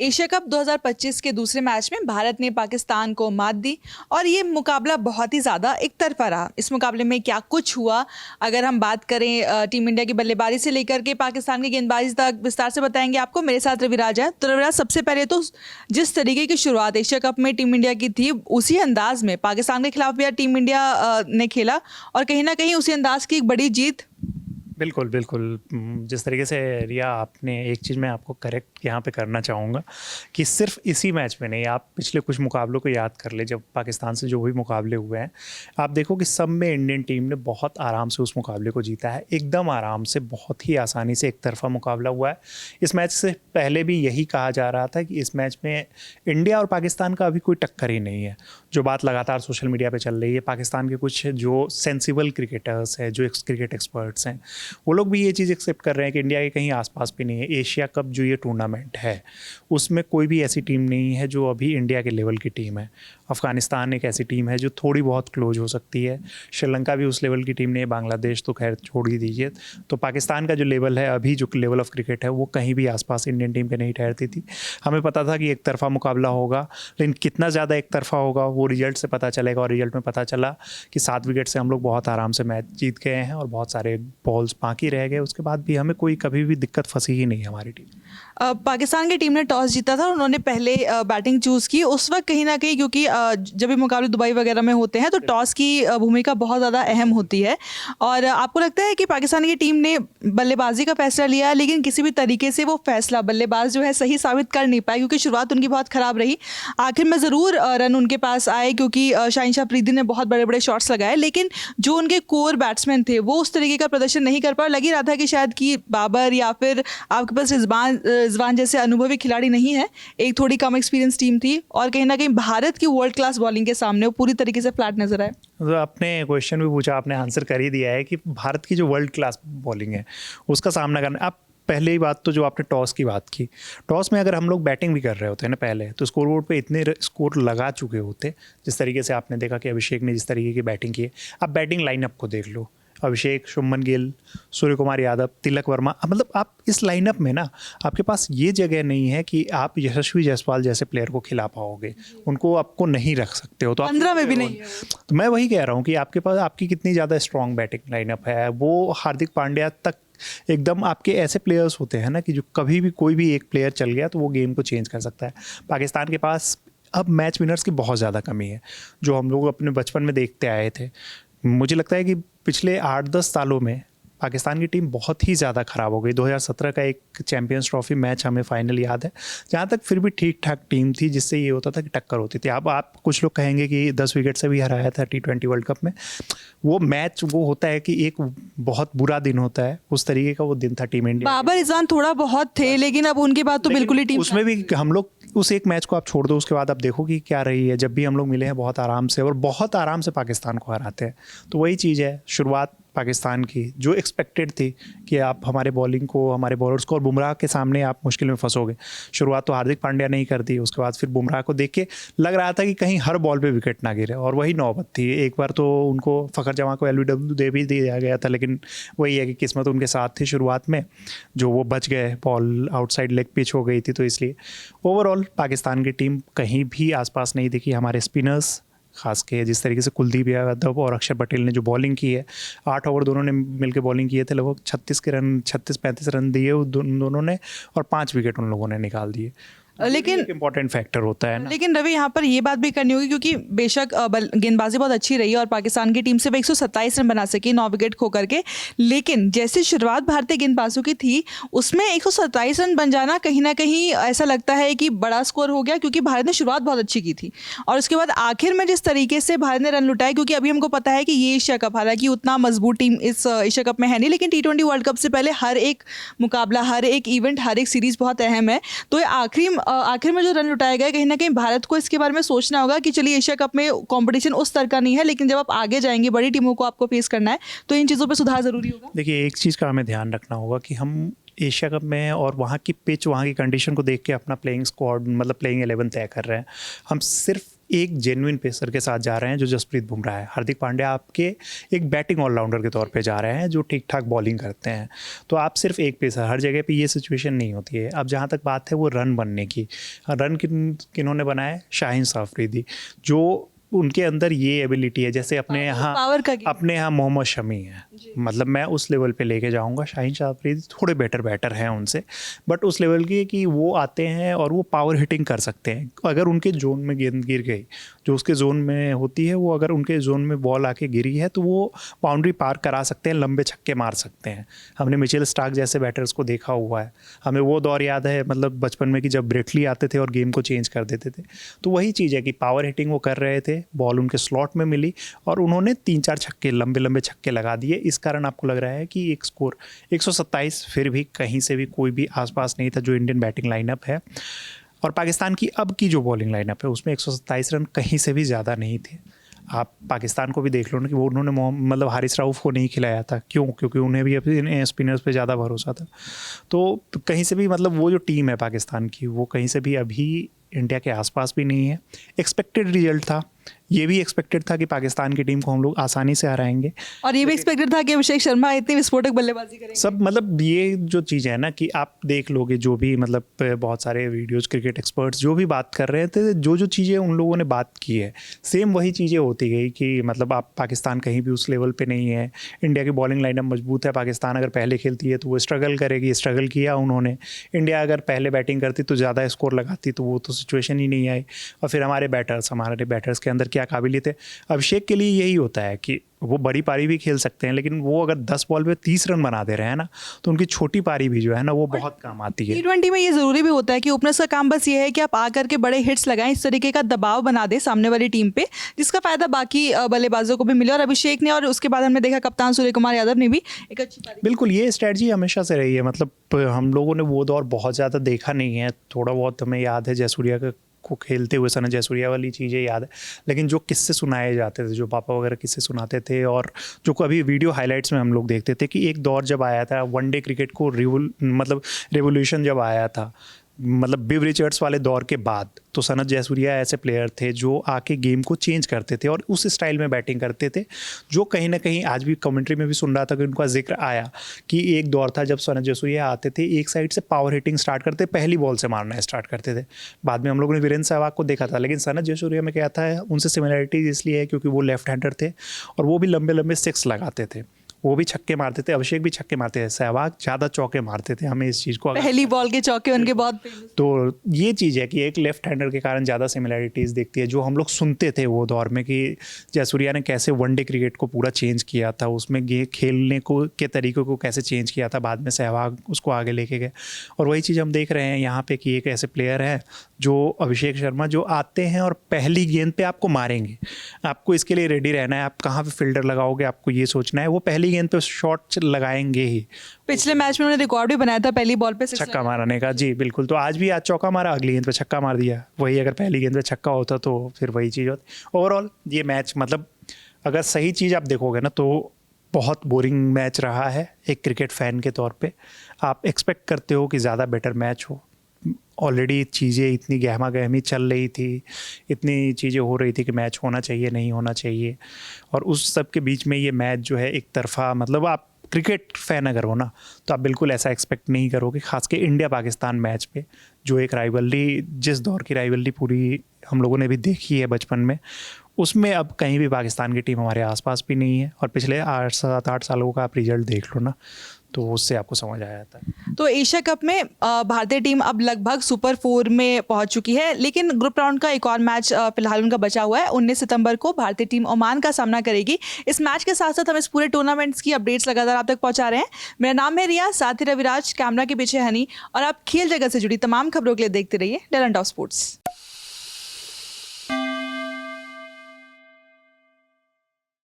Asia cup 2025 के दूसरे match में भारत ने पाकिस्तान को मात दी और ये मुकाबला बहुत ही ज़्यादा एक तरफा रहा। इस मुकाबले में क्या कुछ हुआ, अगर हम बात करें टीम इंडिया की बल्लेबाजी से लेकर के पाकिस्तान की गेंदबाजी तक, विस्तार से बताएंगे आपको। मेरे साथ रविराज है। तो रविराज, सबसे पहले तो जिस तरीके की शुरुआत एशिया कप में टीम इंडिया की थी, उसी अंदाज में पाकिस्तान के खिलाफ भी टीम इंडिया ने खेला और कहीं ना कहीं उसी अंदाज की एक बड़ी जीत। बिल्कुल बिल्कुल। जिस तरीके से रिया, आपने एक चीज़ मैं आपको करेक्ट यहाँ पे करना चाहूँगा कि सिर्फ इसी मैच में नहीं, आप पिछले कुछ मुकाबलों को याद कर ले। जब पाकिस्तान से जो भी मुकाबले हुए हैं, आप देखो कि सब में इंडियन टीम ने बहुत आराम से उस मुकाबले को जीता है, एकदम आराम से, बहुत ही आसानी से एक तरफा मुकाबला हुआ है। इस मैच से पहले भी यही कहा जा रहा था कि इस मैच में इंडिया और पाकिस्तान का अभी कोई टक्कर ही नहीं है। जो बात लगातार सोशल मीडिया पर चल रही है, पाकिस्तान के कुछ जो सेंसिबल क्रिकेटर्स हैं, जो क्रिकेट एक्सपर्ट्स हैं, वो लोग भी ये चीज़ एक्सेप्ट कर रहे हैं कि इंडिया के कहीं आसपास भी नहीं है। एशिया कप जो ये टूर्नामेंट है, उसमें कोई भी ऐसी टीम नहीं है जो अभी इंडिया के लेवल की टीम है। अफ़गानिस्तान एक ऐसी टीम है जो थोड़ी बहुत क्लोज हो सकती है, श्रीलंका भी उस लेवल की टीम नहीं है, बांग्लादेश तो खैर छोड़ ही दीजिए। तो पाकिस्तान का जो लेवल है अभी, जो लेवल ऑफ क्रिकेट है, वो कहीं भी आसपास इंडियन टीम के नहीं ठहरती थी। हमें पता था कि एक तरफा मुकाबला होगा, लेकिन कितना ज़्यादा एक तरफा होगा वो रिजल्ट से पता चलेगा। और रिजल्ट में पता चला कि 7 विकेट से हम लोग बहुत आराम से मैच जीत गए हैं और बहुत सारे बॉल्स बाकी रह गए। उसके बाद भी हमें कोई कभी भी दिक्कत फंसी ही नहीं हमारी टीम। पाकिस्तान की टीम ने टॉस जीता था और उन्होंने पहले बैटिंग चूज़ की। उस वक्त कहीं ना कहीं, क्योंकि जब भी मुकाबले दुबई वगैरह में होते हैं तो टॉस की भूमिका बहुत ज़्यादा अहम होती है। और आपको लगता है कि पाकिस्तान की टीम ने बल्लेबाजी का फैसला लिया, लेकिन किसी भी तरीके से वो फैसला बल्लेबाज जो है सही साबित कर नहीं पाए, क्योंकि शुरुआत उनकी बहुत ख़राब रही। आखिर में ज़रूर रन उनके पास आए, क्योंकि शाहीन अफरीदी ने बहुत बड़े बड़े शॉट्स लगाए, लेकिन जो उनके कोर बैट्समैन थे वो उस तरीके का प्रदर्शन नहीं कर पाए। लग ही रहा था कि शायद कि बाबर या फिर आपके पास रिजवान जैसे अनुभवी खिलाड़ी नहीं है, एक थोड़ी कम एक्सपीरियंस टीम थी और कहीं ना कहीं भारत की वर्ल्ड क्लास बॉलिंग के सामने वो पूरी तरीके से फ्लैट नजर आए। तो आपने क्वेश्चन भी पूछा, आपने आंसर कर ही दिया है कि भारत की जो वर्ल्ड क्लास बॉलिंग है उसका सामना करना। आप पहले ही बात तो जो आपने टॉस की बात की, टॉस में अगर हम लोग बैटिंग भी कर रहे होते हैं ना पहले, तो स्कोर बोर्ड पे इतने स्कोर लगा चुके होते। जिस तरीके से आपने देखा कि अभिषेक ने जिस तरीके की बैटिंग की है, आप बैटिंग लाइनअप को देख लो, अभिषेक, शुभमन गिल, सूर्य कुमार यादव, तिलक वर्मा, मतलब आप इस लाइनअप में ना, आपके पास ये जगह नहीं है कि आप यशस्वी जायसवाल जैसे प्लेयर को खिला पाओगे। उनको आपको नहीं रख सकते हो। तो 15 में भी नहीं है। तो मैं वही कह रहा हूँ कि आपके पास आपकी कितनी ज़्यादा स्ट्रॉन्ग बैटिंग लाइनअप है। वो हार्दिक पांड्या तक एकदम आपके ऐसे प्लेयर्स होते हैं ना कि जो कभी भी कोई भी एक प्लेयर चल गया तो वो गेम को चेंज कर सकता है। पाकिस्तान के पास अब मैच विनर्स की बहुत ज़्यादा कमी है, जो हम लोग अपने बचपन में देखते आए थे। मुझे लगता है कि पिछले 8-10 सालों में पाकिस्तान की टीम बहुत ही ज़्यादा ख़राब हो गई। 2017 का एक चैंपियंस ट्रॉफी मैच हमें फाइनल याद है, जहाँ तक फिर भी ठीक ठाक टीम थी, जिससे ये होता था कि टक्कर होती थी। अब आप कुछ लोग कहेंगे कि 10 विकेट से भी हराया था T20 वर्ल्ड कप में। वो मैच वो होता है कि एक बहुत बुरा दिन होता है, उस तरीके का वो दिन था टीम इंडिया। बाबर रिजवान थोड़ा बहुत थे, लेकिन अब उनके बाद तो बिल्कुल ही टीम, उसमें भी हम लोग उस एक मैच को आप छोड़ दो, उसके बाद आप देखो कि क्या रही है। जब भी हम लोग मिले हैं बहुत आराम से, और बहुत आराम से पाकिस्तान को हराते हैं। तो वही चीज़ है, शुरुआत पाकिस्तान की जो एक्सपेक्टेड थी कि आप हमारे बॉलिंग को, हमारे बॉलर्स को और बुमराह के सामने आप मुश्किल में फंसोगे। शुरुआत तो हार्दिक पांड्या नहीं कर दी, उसके बाद फिर बुमराह को देख के लग रहा था कि कहीं हर बॉल पे विकेट ना गिरे, और वही नौबत थी। एक बार तो उनको फ़खर जमां को LBW दे भी दिया गया था, लेकिन वही है कि किस्मत उनके साथ थी शुरुआत में, जो वो बच गए। बॉल आउटसाइड लेग पिच हो गई थी, तो इसलिए ओवरऑल पाकिस्तान की टीम कहीं भी आसपास नहीं दिखी। हमारे स्पिनर्स खास के, जिस तरीके से कुलदीप यादव और अक्षर पटेल ने जो बॉलिंग की है, 8 ओवर दोनों ने मिलकर बॉलिंग किए थे, लगभग 36-35 रन दिए दोनों ने, और 5 विकेट उन लोगों ने निकाल दिए। लेकिन इंपॉर्टेंट फैक्टर होता है ना। लेकिन रवि, यहाँ पर ये बात भी करनी होगी, क्योंकि बेशक गेंदबाजी बहुत अच्छी रही और पाकिस्तान की टीम सिर्फ 127 रन बना सकी 9 विकेट खो करके, लेकिन जैसे शुरुआत भारतीय गेंदबाजों की थी, उसमें 127 रन बन जाना कहीं ना कहीं ऐसा लगता है कि बड़ा स्कोर हो गया, क्योंकि भारत ने शुरुआत बहुत अच्छी की थी और उसके बाद आखिर में जिस तरीके से भारत ने रन लुटाए, क्योंकि अभी हमको पता है कि ये एशिया कप, हालांकि उतना मजबूत टीम इस एशिया कप में है नहीं, लेकिन T20 वर्ल्ड कप से पहले हर एक मुकाबला, हर एक इवेंट, हर एक सीरीज बहुत अहम है। तो आखिर में जो रन लुटाए गए, कहीं ना कहीं भारत को इसके बारे में सोचना होगा कि चलिए एशिया कप में कंपटीशन उस स्तर का नहीं है, लेकिन जब आप आगे जाएंगे, बड़ी टीमों को आपको फेस करना है, तो इन चीज़ों पे सुधार जरूरी होगा। देखिए, एक चीज़ का हमें ध्यान रखना होगा कि हम एशिया कप में और वहाँ की पिच, वहाँ की कंडीशन को देख के अपना प्लेइंग स्क्वाड, मतलब प्लेइंग 11 तय कर रहे हैं। हम सिर्फ एक जेन्युइन पेसर के साथ जा रहे हैं जो जसप्रीत बुमराह है। हार्दिक पांड्या आपके एक बैटिंग ऑलराउंडर के तौर पे जा रहे हैं जो ठीक ठाक बॉलिंग करते हैं। तो आप सिर्फ एक पेसर, हर जगह पे ये सिचुएशन नहीं होती है। अब जहाँ तक बात है वो रन बनने की, रन किन्होंने बनाए? शाहीन अफरीदी, जो उनके अंदर ये एबिलिटी है। जैसे अपने यहाँ मोहम्मद शमी है, मतलब मैं उस लेवल पे लेके जाऊंगा। शाहीन अफरीदी थोड़े बेटर हैं उनसे, बट उस लेवल के कि वो आते हैं और वो पावर हिटिंग कर सकते हैं। अगर उनके जोन में गेंद गिर गई, जो उसके जोन में होती है, वो अगर उनके जोन में बॉल आके गिरी है तो वो बाउंड्री पार करा सकते हैं, लंबे छक्के मार सकते हैं। हमने मिचेल स्टार्क जैसे बैटर्स को देखा हुआ है। हमें वो दौर याद है, मतलब बचपन में, कि जब ब्रेटली आते थे और गेम को चेंज कर देते थे। तो वही चीज़ है कि पावर हिटिंग वो कर रहे थे, बॉल उनके स्लॉट में मिली और उन्होंने 3-4 छक्के, लंबे छक्के लगा दिए। इस कारण आपको लग रहा है कि एक स्कोर 127 फिर भी कहीं से भी कोई भी आसपास नहीं था जो इंडियन बैटिंग लाइनअप है। और पाकिस्तान की अब की जो बॉलिंग लाइनअप है उसमें 127 रन कहीं से भी ज़्यादा नहीं थे। आप पाकिस्तान को भी देख लो ना कि वो उन्होंने मतलब हारिस राउफ को नहीं खिलाया था। क्यों? क्योंकि उन्हें भी अपने स्पिनर्स पे ज़्यादा भरोसा था। तो कहीं से भी मतलब वो जो टीम है पाकिस्तान की, वो कहीं से भी अभी इंडिया के आसपास भी नहीं है। एक्सपेक्टेड रिजल्ट था, ये भी एक्सपेक्टेड था कि पाकिस्तान की टीम को हम लोग आसानी से हराएंगे, और ये भी एक्सपेक्टेड था कि अभिषेक शर्मा इतनी विस्फोटक बल्लेबाजी करेंगे। सब मतलब ये जो चीज़ है ना कि आप देख लोगे जो भी मतलब बहुत सारे वीडियोस, क्रिकेट एक्सपर्ट्स जो भी बात कर रहे थे, जो चीज़ें उन लोगों ने बात की है सेम वही चीज़ें होती गई कि मतलब आप पाकिस्तान कहीं भी उस लेवल पे नहीं है। इंडिया की बॉलिंग लाइनअप मजबूत है। पाकिस्तान अगर पहले खेलती है तो वो स्ट्रगल करेगी, स्ट्रगल किया उन्होंने। इंडिया अगर पहले बैटिंग करती तो ज़्यादा स्कोर लगाती, तो वो तो सिचुएशन ही नहीं आई। और फिर हमारे बैटर्स के अंदर क्या काबिलियत है। अभिषेक के लिए यही होता है कि वो बड़ी पारी भी खेल सकते हैं, लेकिन वो अगर 10 बॉल पे 30 रन बना दे रहे हैं ना, तो उनकी छोटी पारी भी जो है ना वो बहुत काम आती है। T20 में ये ज़रूरी भी होता है कि ओपनर्स का काम बस ये है कि आप आकर के बड़े हिट्स लगाएं, इस तरीके का दबाव बना दे सामने वाली टीम पे, जिसका फायदा बाकी बल्लेबाजों को भी मिले। और अभिषेक ने, और उसके बाद हमने देखा कप्तान सूर्य कुमार यादव ने भी एक अच्छी पारी। बिल्कुल, ये स्ट्रेटजी हमेशा से रही है। मतलब हम लोगों ने वो दौर बहुत ज़्यादा देखा नहीं है। थोड़ा बहुत हमें याद है जयसूर्या को खेलते हुए, सना जयसूर्या वाली चीज़ें याद है, लेकिन जो किस्से सुनाए जाते थे, जो पापा वगैरह किस्से सुनाते थे, और जो कभी वीडियो हाइलाइट्स में हम लोग देखते थे कि एक दौर जब आया था वनडे क्रिकेट को मतलब रेवोल्यूशन जब आया था, मतलब बिव रिचर्ड्स वाले दौर के बाद, तो सनत जयसूर्या ऐसे प्लेयर थे जो आके गेम को चेंज करते थे और उस स्टाइल में बैटिंग करते थे, जो कहीं ना कहीं आज भी कमेंट्री में भी सुन रहा था कि उनका जिक्र आया कि एक दौर था जब सनत जयसूर्या आते थे, एक साइड से पावर हिटिंग स्टार्ट करते, पहली बॉल से मारना स्टार्ट करते थे। बाद में हम लोगों ने वीरेंद्र सहवाग को देखा था, लेकिन सनत जयसूर्या में क्या था, उनसे सिमिलरिटीज इसलिए है क्योंकि वो लेफ्ट हैंडर थे और वो भी लंबे लंबे सिक्स लगाते थे, वो भी छक्के मारते थे। अभिषेक भी छक्के मारते थे, सहवाग ज़्यादा चौके मारते थे। हमें इस चीज़ को पहली बॉल के चौके उनके बहुत, तो ये चीज़ है कि एक लेफ्ट हैंडर के कारण ज़्यादा सिमिलरिटीज़ दिखती है। जो हम लोग सुनते थे वो दौर में कि जयसूर्या ने कैसे वनडे क्रिकेट को पूरा चेंज किया था, उसमें खेलने को के तरीक़ों को कैसे चेंज किया था, बाद में सहवाग उसको आगे लेके गए। और वही चीज़ हम देख रहे हैं यहाँ पे कि एक ऐसे प्लेयर है जो अभिषेक शर्मा, जो आते हैं और पहली गेंद पे आपको मारेंगे। आपको इसके लिए रेडी रहना है, आप कहाँ पे फील्डर लगाओगे आपको ये सोचना है। वो पहली गेंद पे शॉट लगाएंगे ही। पिछले मैच में उन्होंने रिकॉर्ड भी बनाया था पहली बॉल पे छक्का मारने का। जी बिल्कुल, तो आज चौका मारा, अगली गेंद पे छक्का मार दिया। वही अगर पहली गेंद पे छक्का होता तो फिर वही चीज़ होती। ओवरऑल ये मैच, मतलब अगर सही चीज़ आप देखोगे ना तो बहुत बोरिंग मैच रहा है। एक क्रिकेट फ़ैन के तौर पे आप एक्सपेक्ट करते हो कि ज़्यादा बेटर मैच हो। ऑलरेडी चीज़ें इतनी गहमा गहमी चल रही थी, इतनी चीज़ें हो रही थी कि मैच होना चाहिए, नहीं होना चाहिए, और उस सब के बीच में ये मैच जो है एक तरफा, मतलब आप क्रिकेट फ़ैन अगर हो ना तो आप बिल्कुल ऐसा एक्सपेक्ट नहीं करोगे, ख़ास के इंडिया पाकिस्तान मैच पे, जो एक राइवलरी, जिस दौर की राइवलरी पूरी हम लोगों ने भी देखी है बचपन में, उसमें अब कहीं भी पाकिस्तान की टीम हमारे आसपास भी नहीं है। और पिछले 7-8 सालों का आप रिजल्ट देख लो ना, तो उससे आपको समझ आ जाता है। तो एशिया कप में भारतीय टीम अब लगभग सुपर 4 में पहुंच चुकी है, लेकिन ग्रुप राउंड का एक और मैच फिलहाल उनका बचा हुआ है। 19 सितंबर को भारतीय टीम ओमान का सामना करेगी। इस मैच के साथ साथ हम इस पूरे टूर्नामेंट्स की अपडेट्स लगातार आप तक पहुंचा रहे हैं। मेरा नाम है रिया, साथी रविराज, कैमरा के पीछे हनी, और आप खेल जगत से जुड़ी तमाम खबरों के लिए देखते रहिए टैलेंट ऑफ स्पोर्ट्स।